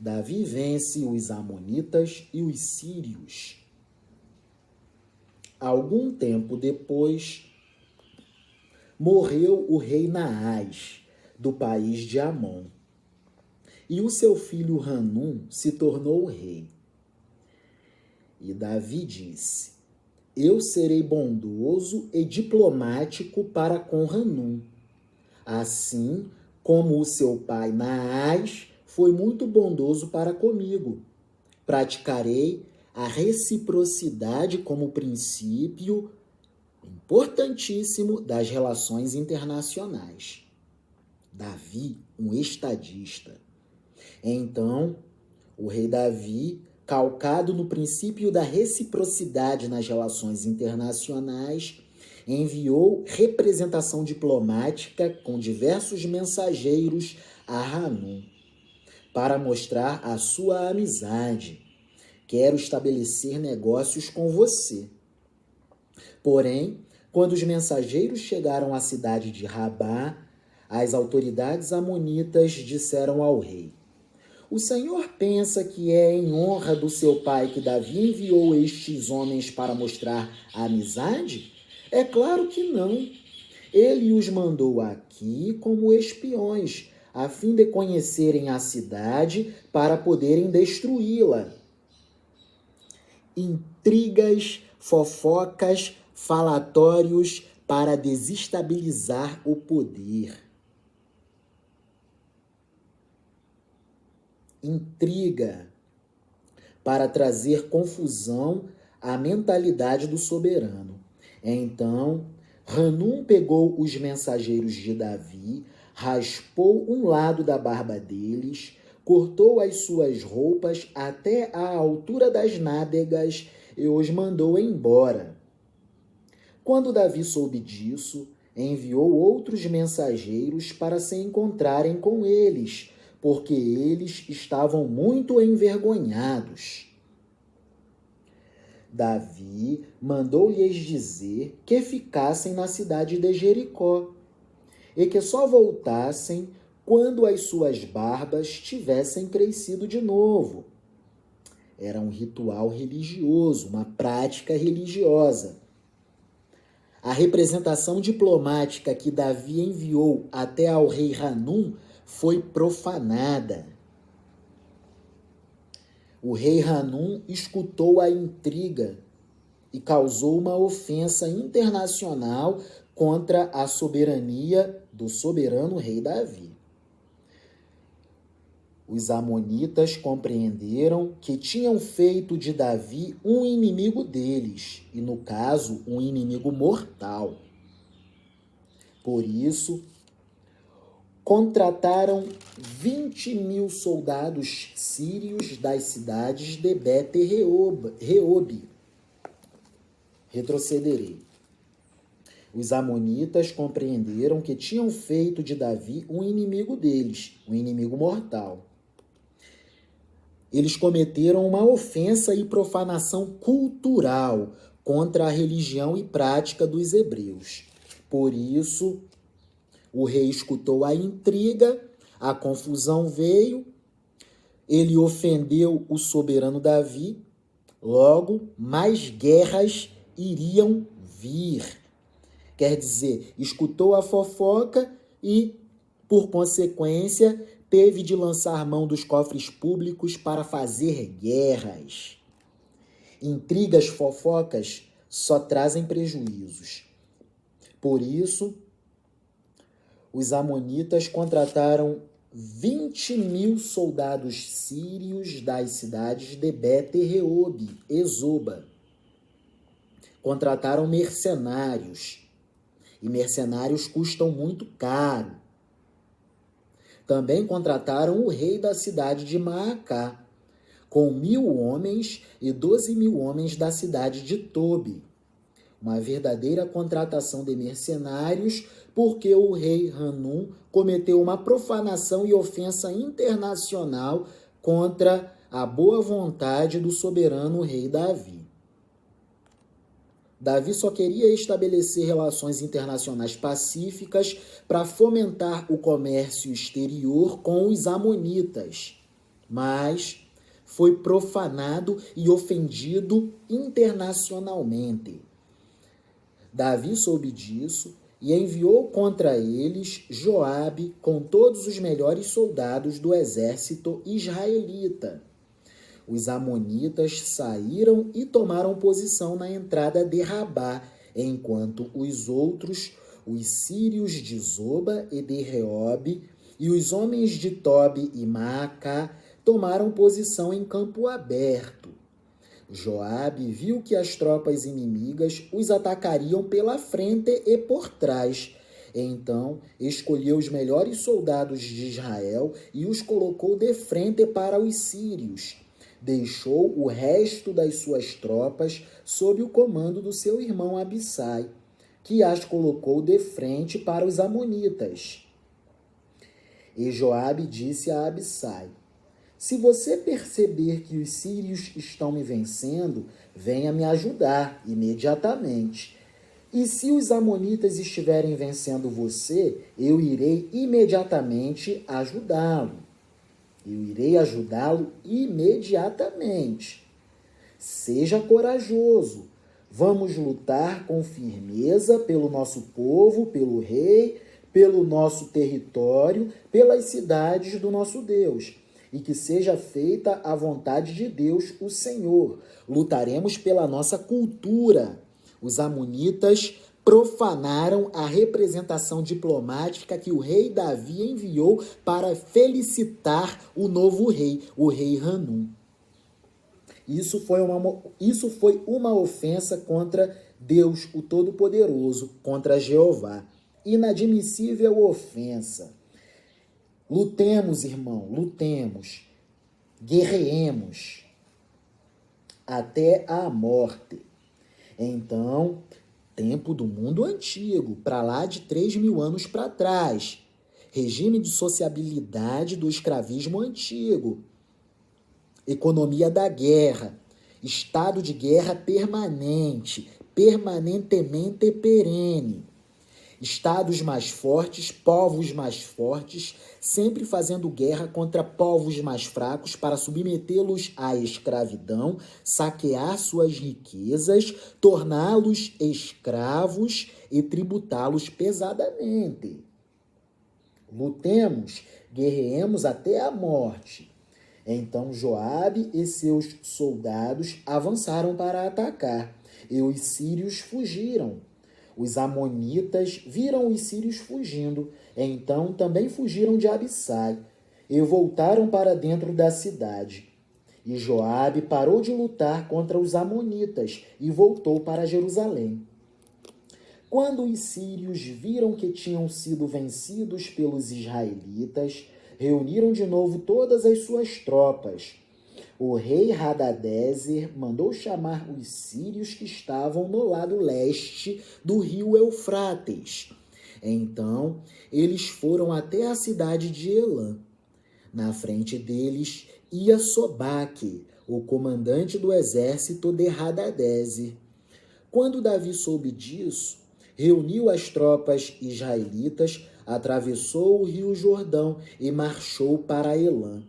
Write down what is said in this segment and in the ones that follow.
Davi vence os amonitas e os sírios. Algum tempo depois, morreu o rei Naás, do país de Amon, e o seu filho Hanum se tornou rei. E Davi disse: eu serei bondoso e diplomático para com Hanum, assim como o seu pai Naás foi muito bondoso para comigo. Praticarei a reciprocidade como princípio importantíssimo das relações internacionais. Davi, um estadista. Então, o rei Davi, calcado no princípio da reciprocidade nas relações internacionais, enviou representação diplomática com diversos mensageiros a Hanum para mostrar a sua amizade. Quero estabelecer negócios com você. Porém, quando os mensageiros chegaram à cidade de Rabá, as autoridades amonitas disseram ao rei: o Senhor pensa que é em honra do seu pai que Davi enviou estes homens para mostrar a amizade? É claro que não. Ele os mandou aqui como espiões, a fim de conhecerem a cidade para poderem destruí-la. Intrigas, fofocas, falatórios para desestabilizar o poder. Intriga para trazer confusão à mentalidade do soberano. Então, Hanum pegou os mensageiros de Davi, raspou um lado da barba deles, cortou as suas roupas até a altura das nádegas e os mandou embora. Quando Davi soube disso, enviou outros mensageiros para se encontrarem com eles, porque eles estavam muito envergonhados. Davi mandou-lhes dizer que ficassem na cidade de Jericó e que só voltassem quando as suas barbas tivessem crescido de novo. Era um ritual religioso, uma prática religiosa. A representação diplomática que Davi enviou até ao rei Hanum foi profanada. O rei Hanum escutou a intriga e causou uma ofensa internacional contra a soberania do soberano rei Davi. Os amonitas compreenderam que tinham feito de Davi um inimigo deles, e no caso, um inimigo mortal. Por isso, contrataram 20.000 soldados sírios das cidades de Bet-Reob. Retrocederei. Os amonitas compreenderam que tinham feito de Davi um inimigo deles, um inimigo mortal. Eles cometeram uma ofensa e profanação cultural contra a religião e prática dos hebreus. Por isso, o rei escutou a intriga, a confusão veio, ele ofendeu o soberano Davi, logo mais guerras iriam vir. Quer dizer, escutou a fofoca e, por consequência, teve de lançar mão dos cofres públicos para fazer guerras. Intrigas, fofocas só trazem prejuízos. Por isso, os amonitas contrataram 20.000 soldados sírios das cidades de Bet-Reob e Zoba. Contrataram mercenários. E mercenários custam muito caro. Também contrataram o rei da cidade de Maacá, com 1.000 homens e 12.000 homens da cidade de Tobi. Uma verdadeira contratação de mercenários, porque o rei Hanum cometeu uma profanação e ofensa internacional contra a boa vontade do soberano rei Davi. Davi só queria estabelecer relações internacionais pacíficas para fomentar o comércio exterior com os amonitas. mas foi profanado e ofendido internacionalmente. Davi soube disso e enviou contra eles Joabe com todos os melhores soldados do exército israelita. Os amonitas saíram e tomaram posição na entrada de Rabá, enquanto os outros, os sírios de Zoba e de Reobe, e os homens de Tobi e Maacá, tomaram posição em campo aberto. Joabe viu que as tropas inimigas os atacariam pela frente e por trás. Então, escolheu os melhores soldados de Israel e os colocou de frente para os sírios. Deixou o resto das suas tropas sob o comando do seu irmão Abissai, que as colocou de frente para os amonitas. E Joabe disse a Abissai: se você perceber que os sírios estão me vencendo, venha me ajudar imediatamente. E se os amonitas estiverem vencendo você, eu irei imediatamente ajudá-lo. Eu irei ajudá-lo imediatamente. Seja corajoso. Vamos lutar com firmeza pelo nosso povo, pelo rei, pelo nosso território, pelas cidades do nosso Deus. E que seja feita a vontade de Deus, o Senhor. Lutaremos pela nossa cultura. Os amonitas profanaram a representação diplomática que o rei Davi enviou para felicitar o novo rei, o rei Hanum. Isso foi uma ofensa contra Deus, o Todo-Poderoso, contra Jeová. Inadmissível ofensa. Lutemos, irmão, lutemos. Guerreemos até a morte. Então, tempo do mundo antigo, para lá de 3.000 anos para trás. Regime de sociabilidade do escravismo antigo. Economia da guerra. Estado de guerra permanente, permanentemente perene. Estados mais fortes, povos mais fortes, sempre fazendo guerra contra povos mais fracos para submetê-los à escravidão, saquear suas riquezas, torná-los escravos e tributá-los pesadamente. Lutemos, guerreemos até a morte. Então Joabe e seus soldados avançaram para atacar, e os sírios fugiram. Os amonitas viram os sírios fugindo, então também fugiram de Abissai e voltaram para dentro da cidade. E Joabe parou de lutar contra os amonitas e voltou para Jerusalém. Quando os sírios viram que tinham sido vencidos pelos israelitas, reuniram de novo todas as suas tropas. O rei Hadadezer mandou chamar os sírios que estavam no lado leste do rio Eufrates. Então, eles foram até a cidade de Elã. Na frente deles ia Sobaque, o comandante do exército de Hadadezer. Quando Davi soube disso, reuniu as tropas israelitas, atravessou o rio Jordão e marchou para Elã.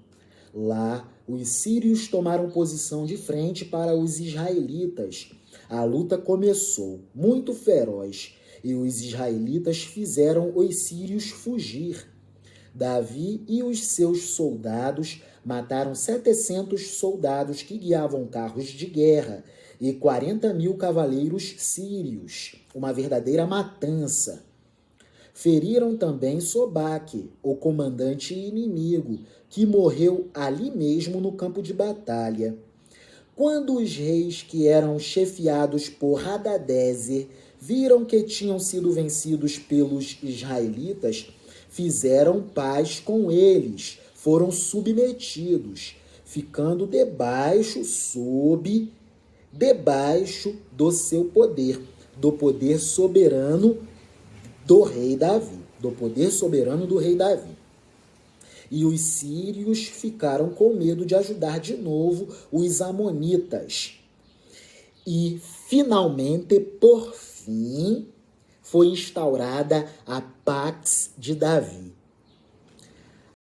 Lá, os sírios tomaram posição de frente para os israelitas. A luta começou, muito feroz, e os israelitas fizeram os sírios fugir. Davi e os seus soldados mataram 700 soldados que guiavam carros de guerra e 40.000 cavaleiros sírios, uma verdadeira matança. Feriram também Sobaque, o comandante inimigo, que morreu ali mesmo no campo de batalha. Quando os reis que eram chefiados por Hadadezer viram que tinham sido vencidos pelos israelitas, fizeram paz com eles, foram submetidos, ficando debaixo do seu poder, do poder soberano do rei Davi, do poder soberano do rei Davi. E os sírios ficaram com medo de ajudar de novo os amonitas. E, finalmente, por fim, foi instaurada a Pax de Davi.